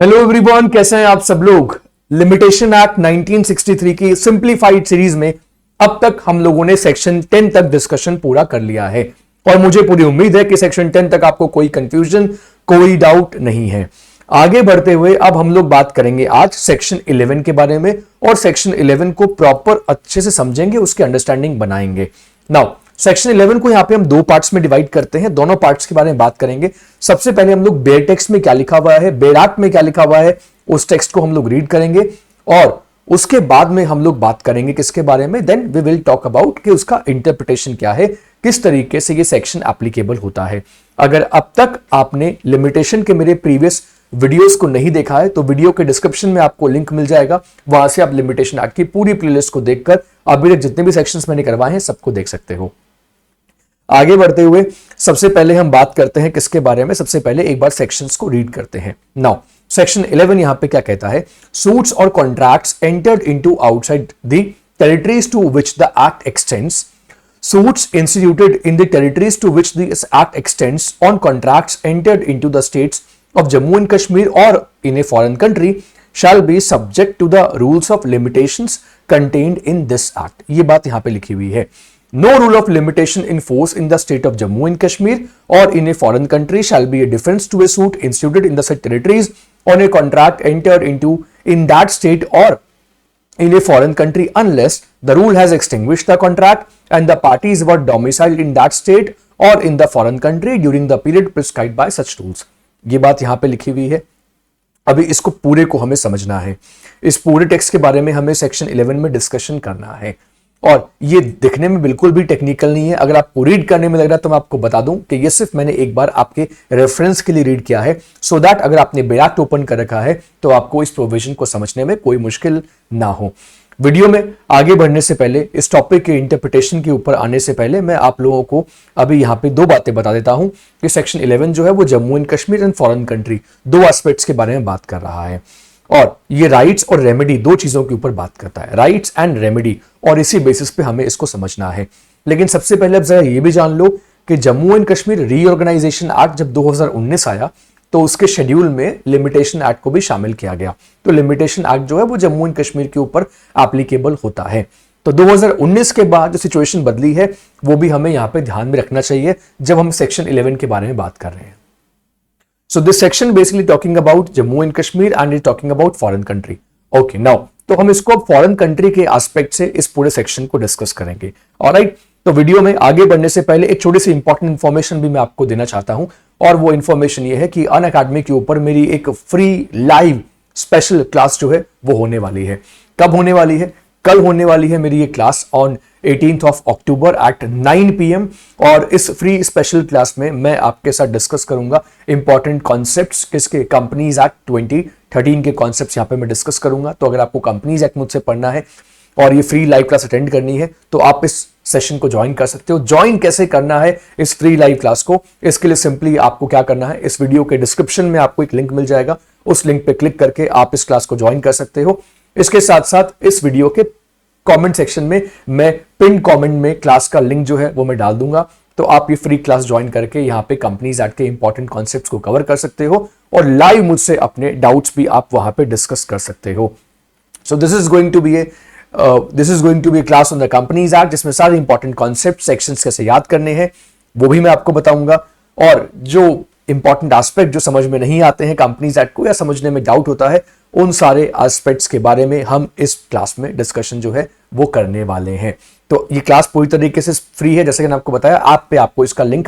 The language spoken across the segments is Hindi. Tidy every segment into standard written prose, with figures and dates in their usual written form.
हेलो एवरीवन, कैसे हैं आप सब लोग। लिमिटेशन एक्ट 1963 की सिंप्लीफाइड सीरीज में अब तक हम लोगों ने सेक्शन 10 तक डिस्कशन पूरा कर लिया है और मुझे पूरी उम्मीद है कि सेक्शन 10 तक आपको कोई कंफ्यूजन, कोई डाउट नहीं है। आगे बढ़ते हुए अब हम लोग बात करेंगे आज सेक्शन 11 के बारे में और सेक्शन 11 को प्रॉपर अच्छे से समझेंगे, उसके अंडरस्टैंडिंग बनाएंगे। नाउ सेक्शन 11 को यहां पे हम दो पार्ट्स में डिवाइड करते हैं, दोनों पार्ट्स के बारे में बात करेंगे। सबसे पहले हम लोग बेयर टेक्स्ट में क्या लिखा हुआ है, बेरात में क्या लिखा हुआ है, उस टेक्स्ट को हम लोग रीड करेंगे और उसके बाद में हम लोग बात करेंगे किसके बारे में, then we will talk about कि उसका इंटरप्रिटेशन क्या है, किस तरीके से ये सेक्शन एप्लीकेबल होता है। अगर अब तक आपने लिमिटेशन के मेरे प्रीवियस वीडियोस को नहीं देखा है तो वीडियो के डिस्क्रिप्शन में आपको लिंक मिल जाएगा, वहां से आप लिमिटेशन एक्ट की पूरी प्लेलिस्ट को देखकर अभी तक जितने भी सेक्शंस मैंने करवाए हैं सबको देख सकते हो। आगे बढ़ते हुए सबसे पहले हम बात करते हैं किसके बारे में, सबसे पहले एक बार सेक्शंस को रीड करते हैं। नाउ सेक्शन 11 यहां पे क्या कहता है, सूट्स और contracts entered into outside the territories to which the act extends, suits instituted in the territories to which this act extends, on contracts entered into the states of Jammu and Kashmir or in a foreign country shall be subject to the rules of limitations contained in this act। ये बात यहां पे लिखी हुई है। No rule of limitation in force in the state of Jammu and Kashmir or in a foreign country shall be a defense to a suit instituted in the said territories on a contract entered into in that state or in a foreign country unless the rule has extinguished the contract and the parties were domiciled in that state or in the foreign country during the period prescribed by such rules। ये बात यहां पे लिखी हुई है। अभी इसको पूरे को हमें समझना है, इस पूरे टेक्स्ट के बारे में हमें सेक्शन 11 में डिस्कशन करना है और ये दिखने में बिल्कुल भी टेक्निकल नहीं है। अगर आपको रीड करने में लग रहा है तो मैं आपको बता दूं कि ये सिर्फ मैंने एक बार आपके रेफरेंस के लिए रीड किया है, सो दैट अगर आपने बेरात ओपन कर रखा है तो आपको इस प्रोविजन को समझने में कोई मुश्किल ना हो। वीडियो में आगे बढ़ने से पहले, इस टॉपिक के इंटरप्रिटेशन के ऊपर आने से पहले मैं आप लोगों को अभी यहाँ पे दो बातें बता देता हूं कि सेक्शन 11 जो है वो Jammu and Kashmir and foreign country दो एस्पेक्ट्स के बारे में बात कर रहा है और ये राइट्स और रेमेडी दो चीजों के ऊपर बात करता है, राइट्स एंड रेमेडी, और इसी बेसिस पे हमें इसको समझना है। लेकिन सबसे पहले अब जरा ये भी जान लो कि Jammu and Kashmir reorganisation act जब 2019 आया तो उसके शेड्यूल में लिमिटेशन एक्ट को भी शामिल किया गया। तो लिमिटेशन एक्ट जो है वो जम्मू एंड कश्मीर के ऊपर एप्लीकेबल होता है। तो 2019 के बाद जो सिचुएशन बदली है वो भी हमें यहाँ पे ध्यान में रखना चाहिए जब हम सेक्शन 11 के बारे में बात कर रहे हैं। So this section basically talking about Jammu and Kashmir and is talking about foreign country. Okay, now तो हम इसको फॉरेन कंट्री के एस्पेक्ट से इस पूरे सेक्शन को डिस्कस करेंगे। ऑलराइट, तो वीडियो में आगे बढ़ने से पहले एक छोटी सी इंपॉर्टेंट इंफॉर्मेशन भी मैं आपको देना चाहता हूं और वो इंफॉर्मेशन ये है कि अनअकैडमी के ऊपर मेरी एक फ्री लाइव स्पेशल क्लास जो है वो होने वाली है। कब होने वाली है? कल होने वाली है मेरी ये class on 18th of October at 9 PM और इस फ्री स्पेशल क्लास में मैं आपके साथ डिस्कस करूंगा इंपॉर्टेंट कॉन्सेप्ट्स, किसके, कंपनीज एक्ट 2013 के कॉन्सेप्ट्स यहां पे मैं डिस्कस करूंगा। तो अगर आपको कंपनीज एक्ट मुझसे पढ़ना है और ये फ्री लाइव क्लास अटेंड करनी है तो आप इस सेशन को ज्वाइन कर सकते हो। ज्वाइन कैसे करना है इस फ्री लाइव क्लास को, इसके लिए सिंपली आपको क्या करना है, इस वीडियो के डिस्क्रिप्शन में आपको एक लिंक मिल जाएगा, उस लिंक पे क्लिक करके आप इस क्लास को ज्वाइन कर सकते हो। इसके साथ साथ इस वीडियो के कमेंट सेक्शन में मैं पिन कमेंट में क्लास का लिंक जो है वो मैं डाल दूंगा, तो आप ये फ्री क्लास ज्वाइन करके यहाँ पे कंपनीज एक्ट के इंपॉर्टेंट कॉन्सेप्ट्स को कवर कर सकते हो और लाइव मुझसे अपने डाउट्स भी आप वहां पे डिस्कस कर सकते हो। So this is going to be a class on the companies act जिसमें सारे इंपॉर्टेंट कॉन्सेप्ट सेक्शंस कैसे याद करने हैं वो भी मैं आपको बताऊंगा और जो इंपॉर्टेंट एस्पेक्ट जो समझ में नहीं आते हैं कंपनीज एक्ट को या समझने में डाउट होता है उन सारे एस्पेक्ट्स के बारे में हम इस क्लास में डिस्कशन जो है वो करने वाले हैं। तो ये क्लास पूरी तरीके से फ्री है, जैसे कि मैंने आपको बताया, ऐप पे आपको इसका लिंक,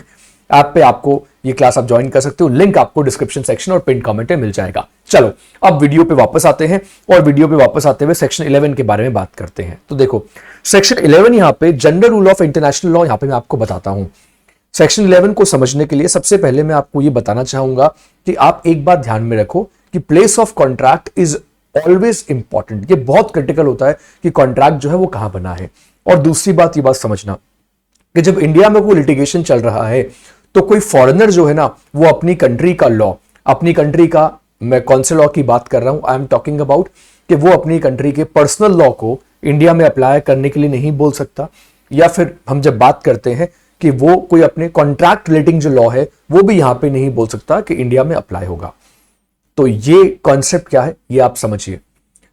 ऐप पे आपको ये क्लास आप ज्वाइन कर सकते हो, लिंक आपको डिस्क्रिप्शन सेक्शन और पिन कमेंट में मिल जाएगा। चलो अब वीडियो पे वापस आते हैं और वीडियो पे वापस आते हुए सेक्शन 11 के बारे में बात करते हैं। तो देखो सेक्शन 11 यहाँ पे general rule of international law यहाँ पे मैं आपको बताता हूं। सेक्शन 11 को समझने के लिए सबसे पहले मैं आपको ये बताना चाहूंगा कि आप एक बात ध्यान में रखो कि place of contract is always important. ये बहुत क्रिटिकल होता है कि कॉन्ट्रैक्ट जो है वो कहां बना है। और दूसरी बात, ये बात समझना कि जब इंडिया में कोई लिटिगेशन चल रहा है तो कोई फॉरेनर जो है ना वो अपनी कंट्री का लॉ, अपनी कंट्री का, मैं कौन से लॉ की बात कर रहा हूं, आई एम टॉकिंग अबाउट कि वो अपनी कंट्री के पर्सनल लॉ को इंडिया में अप्लाई करने के लिए नहीं बोल सकता, या फिर हम जब बात करते हैं कि वो कोई अपने कॉन्ट्रैक्ट रिलेटिंग जो लॉ है वो भी यहां पे नहीं बोल सकता कि इंडिया में अप्लाई होगा। तो ये कॉन्सेप्ट क्या है ये आप समझिए।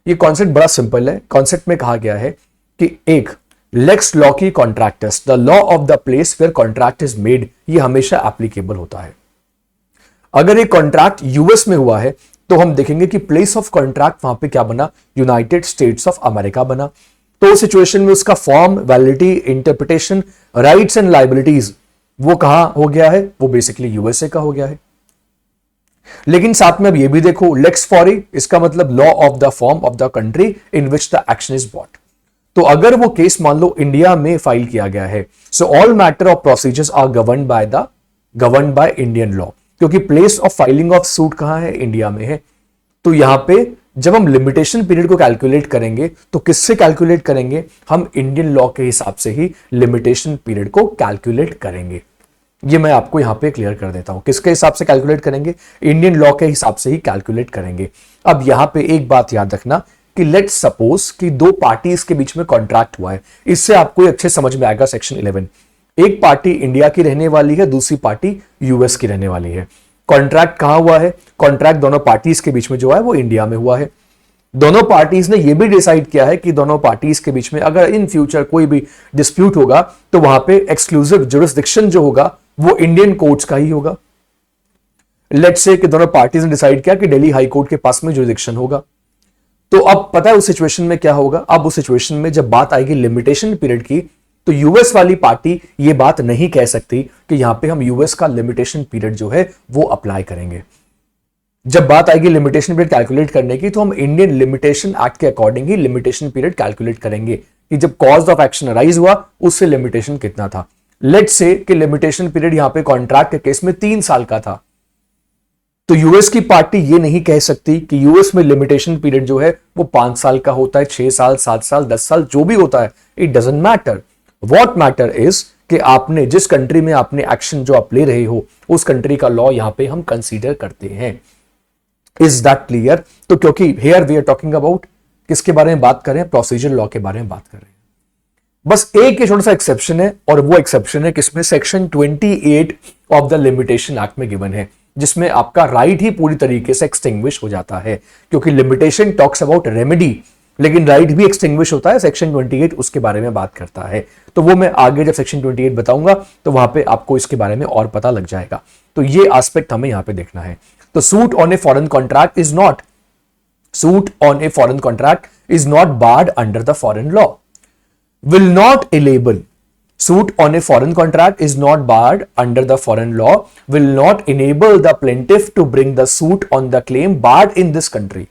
ये कॉन्सेप्ट बड़ा सिंपल है। कॉन्सेप्ट में कहा गया है कि एक lex loci contractus, the law of the place where contract is made, ये हमेशा एप्लीकेबल होता है। अगर ये कॉन्ट्रैक्ट यूएस में हुआ है तो हम देखेंगे कि प्लेस ऑफ कॉन्ट्रैक्ट वहां पे क्या बना, यूनाइटेड स्टेट्स ऑफ अमेरिका बना। तो सिचुएशन में उसका form, validity, interpretation, rights and liabilities वो कहां हो गया है, वो बेसिकली यूएसए का हो गया है। लेकिन साथ में अब ये भी देखो, लेक्स फॉरी, इसका मतलब law of the form of the country in which the action is bought. तो अगर वो केस मान लो इंडिया में फाइल किया गया है, so all matter of procedures are governed by Indian law, क्योंकि place of filing of suit कहां है, इंडिया में है। तो यहां पे जब हम लिमिटेशन पीरियड को कैलकुलेट करेंगे तो किससे कैलकुलेट करेंगे, हम इंडियन लॉ के हिसाब से ही लिमिटेशन पीरियड को कैलकुलेट करेंगे। ये मैं आपको यहां पे क्लियर कर देता हूं, किसके हिसाब से कैलकुलेट करेंगे, इंडियन लॉ के हिसाब से ही कैलकुलेट करेंगे। अब यहां पे एक बात याद रखना कि लेट्स सपोज कि दो पार्टीज के बीच में कॉन्ट्रैक्ट हुआ है। इससे आपको अच्छे समझ में आएगा सेक्शन 11। एक पार्टी इंडिया की रहने वाली है, दूसरी पार्टी यूएस की रहने वाली है। कॉन्ट्रैक्ट कहां हुआ है, कॉन्ट्रैक्ट दोनों पार्टीज के बीच में जो है वो इंडिया में हुआ है। दोनों पार्टीज ने यह भी डिसाइड किया है कि दोनों पार्टीज के बीच में अगर इन फ्यूचर कोई भी डिस्प्यूट होगा तो वहां पे एक्सक्लूसिव जुरिस्डिक्शन जो होगा वो इंडियन कोर्ट्स का ही होगा। लेट्स से कि दोनों पार्टीज ने डिसाइड किया कि दिल्ली हाई कोर्ट के पास में जुरिस्डिक्शन होगा। तो अब पता है उस सिचुएशन में क्या होगा, अब उस सिचुएशन में जब बात आएगी लिमिटेशन पीरियड की तो यूएस वाली पार्टी ये बात नहीं कह सकती कि यहां पे हम यूएस का लिमिटेशन पीरियड जो है वो अप्लाई करेंगे। जब बात आएगी लिमिटेशन पीरियड कैलकुलेट करने की तो हम इंडियन लिमिटेशन एक्ट के अकॉर्डिंग ही लिमिटेशन पीरियड कैलकुलेट करेंगे कि जब कॉज ऑफ एक्शन अराइज हुआ उससे लिमिटेशन कितना था। लेट्स से कि लिमिटेशन पीरियड यहां पे कॉन्ट्रैक्ट के केस में 3 साल का था, तो यूएस की पार्टी ये नहीं कह सकती कि यूएस में लिमिटेशन पीरियड जो है वो 5 साल का होता है, 6 साल, 7 साल, 10 साल, जो भी होता है, it doesn't matter. What matter is कि आपने जिस कंट्री में आपने एक्शन जो आप ले रहे हो उस कंट्री का लॉ यहां पे हम कंसीडर करते हैं। Is that clear? तो क्योंकि here we are talking about किसके बारे में बात कर रहे हैं, प्रोसीजर लॉ के बारे में बात कर रहे हैं। बस एक ही छोटा सा एक्सेप्शन है और वो एक्सेप्शन है किसमें, section 28 of the limitation Act में गिवन है, जिसमें आपका राइट ही पूरी तरीके से एक्सटिंग्विश हो जाता है। क्योंकि लिमिटेशन टॉक्स अबाउट रेमेडी, लेकिन राइट भी एक्सटिंग्विश होता है। सेक्शन 28 उसके बारे में बात करता है, तो वो मैं आगे जब सेक्शन 28 बताऊंगा तो वहां पे आपको इसके बारे में और पता लग जाएगा। तो ये एस्पेक्ट हमें यहां पे देखना है। तो suit on a foreign contract is not barred under the foreign law, will not enable, suit on a foreign contract is not barred under the foreign law, will not enable the plaintiff to bring the suit on the claim barred in this country।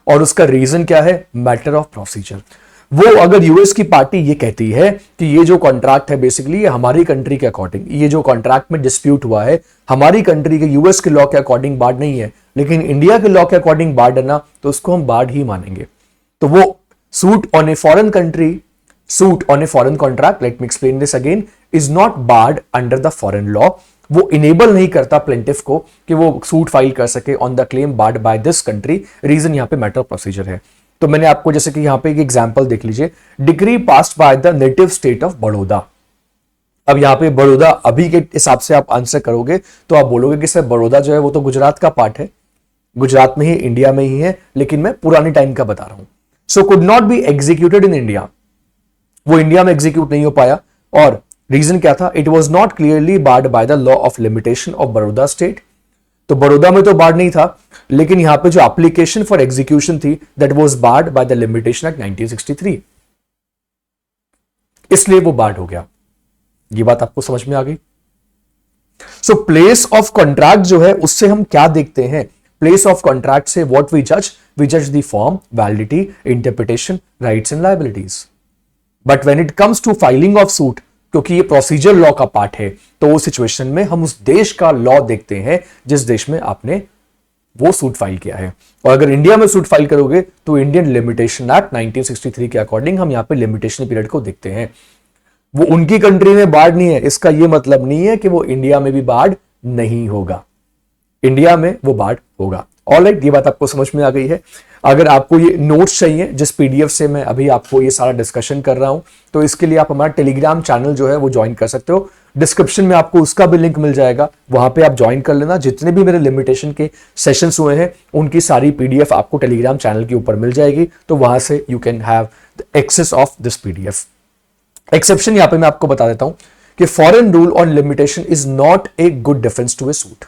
और उसका रीजन क्या है, मैटर ऑफ प्रोसीजर। वो अगर यूएस की पार्टी ये कहती है कि ये जो कॉन्ट्रैक्ट है बेसिकली ये हमारी कंट्री के अकॉर्डिंग, ये जो कॉन्ट्रैक्ट में डिस्प्यूट हुआ है हमारी कंट्री के यूएस के लॉ के अकॉर्डिंग बार्ड नहीं है, लेकिन इंडिया के लॉ के अकॉर्डिंग बार्ड है ना, तो उसको हम बार्ड ही मानेंगे। तो वो suit on a foreign country, suit on a foreign contract, let me explain this again, is not barred under the foreign law। वो enable नहीं करता plaintiff को कि वो सूट फाइल कर सके on the claim barred by this country। Reason यहां पे मैटर ऑफ प्रोसीजर है। तो मैंने आपको जैसे कि यहां पे एक एग्जांपल देख लीजिए, decree passed by the native state of Baroda. अब यहां पे बड़ौदा अभी के हिसाब से आप आंसर करोगे तो आप बोलोगे कि सर बड़ौदा जो है वो तो गुजरात का पार्ट है, गुजरात में ही, इंडिया में ही है, लेकिन मैं पुरानी टाइम का बता रहा हूं। So could not be executed in India, वो इंडिया में एग्जीक्यूट नहीं हो पाया। और रीजन क्या था, it was not clearly barred by the law of limitation of Baroda state. तो बड़ौदा में तो बार्ड नहीं था, लेकिन यहां पे जो एप्लीकेशन फॉर एग्जीक्यूशन थी that was barred by the limitation act 1963, इसलिए वो बार्ड हो गया। ये बात आपको समझ में आ गई। सो प्लेस ऑफ कॉन्ट्रैक्ट जो है उससे हम क्या देखते हैं, प्लेस ऑफ कॉन्ट्रैक्ट से व्हाट वी जज the form, validity, interpretation, rights and liabilities. But when it comes to filing of suit, क्योंकि ये प्रोसीजर लॉ का पार्ट है, तो उस सिचुएशन में हम उस देश का लॉ देखते हैं जिस देश में आपने वो सूट फाइल किया है। और अगर इंडिया में सूट फाइल करोगे तो इंडियन लिमिटेशन एक्ट 1963 के अकॉर्डिंग हम यहां पे लिमिटेशन पीरियड को देखते हैं। वो उनकी कंट्री में बार्ड नहीं है, इसका ये मतलब नहीं है कि वो इंडिया में भी बार्ड नहीं होगा, इंडिया में वो बार्ड होगा। ऑलराइट, ये बात आपको समझ में आ गई है। अगर आपको ये नोट्स चाहिए जिस पीडीएफ से मैं अभी आपको ये सारा डिस्कशन कर रहा हूं, तो इसके लिए आप हमारा टेलीग्राम चैनल जो है वो ज्वाइन कर सकते हो। डिस्क्रिप्शन में आपको उसका भी लिंक मिल जाएगा, वहां पे आप ज्वाइन कर लेना। जितने भी मेरे लिमिटेशन के सेशंस हुए हैं उनकी सारी पीडीएफ आपको टेलीग्राम चैनल के ऊपर मिल जाएगी, तो वहां से you can have the access of this PDF. Exception यहां पे मैं आपको बता देता हूं कि foreign rule on limitation is not a good defence to a suit.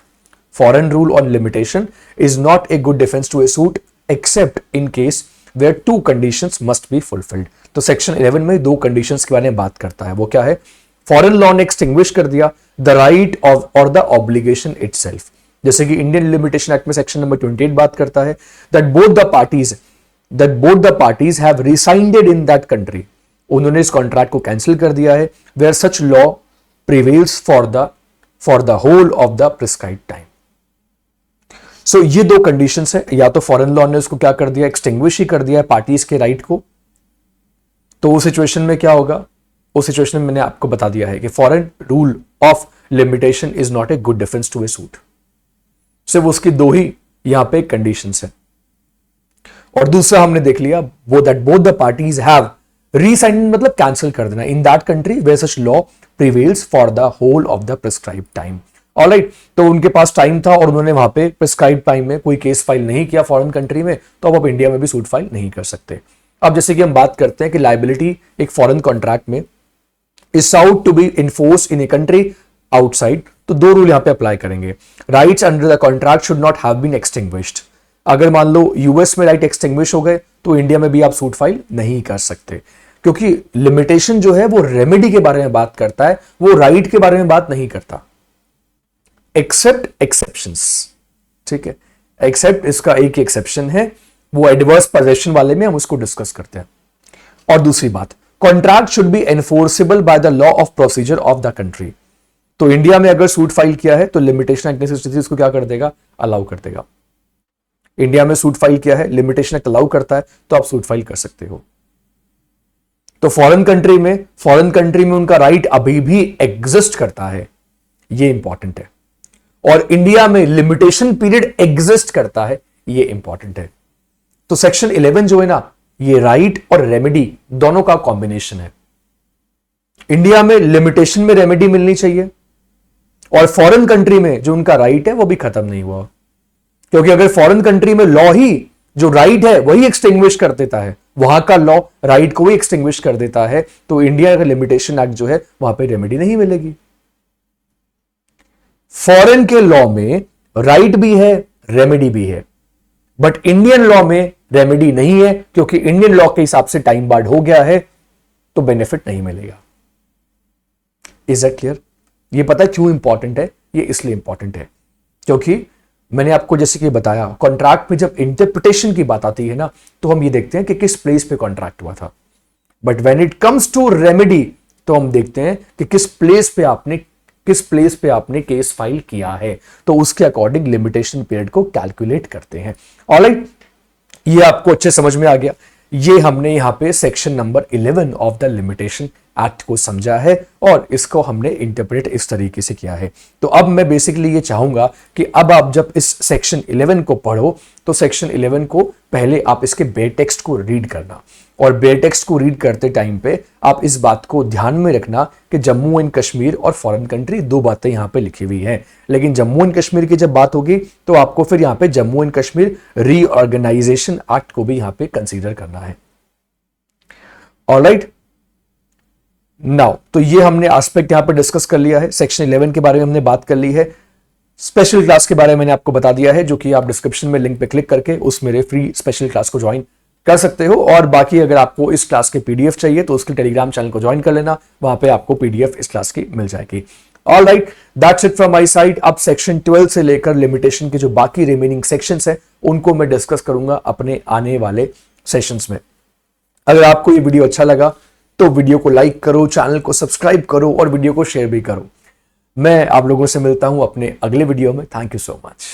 Foreign rule on limitation is not a good defence to a suit except in case where two conditions must be fulfilled. तो सेक्शन 11 में दो कंडीशंस के बारे में बात करता है। वो क्या है? फॉरेन लॉ ने एक्सटिंग्विश कर दिया द राइट ऑफ और द ऑब्लिगेशन इटसेल्फ। जैसे कि इंडियन लिमिटेशन एक्ट में सेक्शन नंबर 28 बात करता है that both the parties have rescinded in that country. उन्होंने इस कॉन्ट्रैक्ट को कैंसिल कर दिया है where such law prevails for the whole of the prescribed time. So ये दो कंडीशंस है, या तो फॉरेन लॉ ने उसको क्या कर दिया, एक्सटिंग्विश ही कर दिया है पार्टीज के राइट को। तो उस सिचुएशन में क्या होगा? उस सिचुएशन में मैंने आपको बता दिया है कि foreign rule of limitation is not a good defence to a suit. सिर्फ उसकी दो ही यहां पे कंडीशंस है। और दूसरा हमने देख लिया वो that both the parties have rescind, मतलब कैंसिल कर देना, in that country where such law prevails for the whole of the prescribed time. Alright, तो उनके पास टाइम था और उन्होंने वहां पे प्रिस्क्राइब टाइम में कोई केस फाइल नहीं किया फॉरेन कंट्री में, तो अब आप इंडिया में भी सूट फाइल नहीं कर सकते। अब जैसे कि हम बात करते हैं कि लायबिलिटी एक फॉरेन कॉन्ट्रैक्ट में is sought to be enforce in a country outside, तो दो रूल यहां पे अप्लाई करेंगे। Rights under the contract should not have been extinguished. अगर मान लो यूएस में राइट एक्सटिंग्विश हो गए तो इंडिया में भी आप सूट फाइल नहीं कर सकते, क्योंकि लिमिटेशन जो है वो रेमेडी के बारे में बात करता है, वो राइट के बारे में बात नहीं करता। एक्सेप्ट एक्सेप्शंस, ठीक है, एक्सेप्ट इसका एक एक्सेप्शन है, वो एडवर्स पोजेशन वाले में हम उसको डिस्कस करते हैं। और दूसरी बात, contract should be enforceable by the law of procedure of the country. तो इंडिया में अगर सूट फाइल किया है तो लिमिटेशन एक्ट 1963 उसको क्या कर देगा, अलाउ कर देगा। इंडिया में सूट फाइल किया है, लिमिटेशन एक्ट अलाउ करता है, तो आप सूट फाइल कर सकते हो। तो फॉरेन कंट्री में उनका राइट अभी भी एग्जिस्ट करता है, ये इंपॉर्टेंट है। और इंडिया में लिमिटेशन पीरियड एग्जिस्ट करता है, ये इंपॉर्टेंट है। तो सेक्शन 11 जो है ना, ये राइट और रेमेडी दोनों का कॉम्बिनेशन है। इंडिया में लिमिटेशन में रेमेडी मिलनी चाहिए, और फॉरेन कंट्री में जो उनका राइट है वो भी खत्म नहीं हुआ, क्योंकि अगर फॉरेन कंट्री में लॉ ही जो राइट है वही एक्सटिंग्विश कर देता है, वहां का लॉ राइट को ही एक्सटिंग्विश कर देता है, तो इंडिया का लिमिटेशन एक्ट जो है वहां पे रेमेडी नहीं मिलेगी। फॉरेन के लॉ में राइट भी है, रेमेडी भी है, बट इंडियन लॉ में रेमेडी नहीं है, क्योंकि इंडियन लॉ के हिसाब से टाइम बार्ड हो गया है, तो बेनिफिट नहीं मिलेगा। Is that clear? ये पता है क्यों इंपॉर्टेंट है? ये इसलिए इंपॉर्टेंट है क्योंकि मैंने आपको जैसे कि बताया, कॉन्ट्रैक्ट में जब इंटरप्रिटेशन की बात आती है ना, तो हम ये देखते हैं कि किस प्लेस पे कॉन्ट्रैक्ट हुआ था, but when it comes to remedy तो हम देखते हैं कि किस प्लेस पे आपने केस फाइल किया है, तो उसके अकॉर्डिंग लिमिटेशन पीरियड को कैलकुलेट करते हैं। ऑलराइट, ये आपको अच्छे समझ में आ गया। ये हमने यहां पे section number 11 of the limitation act को समझा है और इसको हमने इंटरप्रेट इस तरीके से किया है। तो अब मैं बेसिकली ये चाहूंगा कि अब आप जब इस सेक्शन 11 को पढ़ो तो सेक्शन 11 को पहले आप इसके बेयर टेक्स्ट को रीड करना, और बेयर टेक्स्ट को रीड करते टाइम पे आप इस बात को ध्यान में रखना कि जम्मू एंड कश्मीर और फॉरेन कंट्री दो बातें यहां पे लिखी हुई हैं, लेकिन जम्मू एंड कश्मीर की जब बात होगी तो आपको फिर यहां पे Jammu and Kashmir reorganisation act को भी यहां पे कंसीडर करना है। ऑलराइट, नाउ तो ये हमने एस्पेक्ट यहां पे डिस्कस कर लिया है। सेक्शन 11 के बारे में हमने बात कर ली है। स्पेशल क्लास के बारे में मैंने आपको बता दिया है, जो कि आप डिस्क्रिप्शन में लिंक पे क्लिक करके उस मेरे फ्री स्पेशल क्लास को ज्वाइन कर सकते हो। और बाकी अगर आपको इस क्लास के पीडीएफ चाहिए तो उसके टेलीग्राम चैनल को ज्वाइन कर लेना, वहां पे आपको पीडीएफ इस क्लास की मिल जाएगी। Alright, that's it from my side. अब सेक्शन 12 से लेकर लिमिटेशन के जो बाकी रिमेनिंग सेक्शंस हैं उनको मैं डिस्कस करूंगा अपने आने वाले सेशंस में। अगर आपको ये वीडियो अच्छा लगा तो वीडियो को लाइक करो, चैनल को सब्सक्राइब करो और वीडियो को शेयर भी करो। मैं आप लोगों से मिलता हूं अपने अगले वीडियो में। Thank you so much.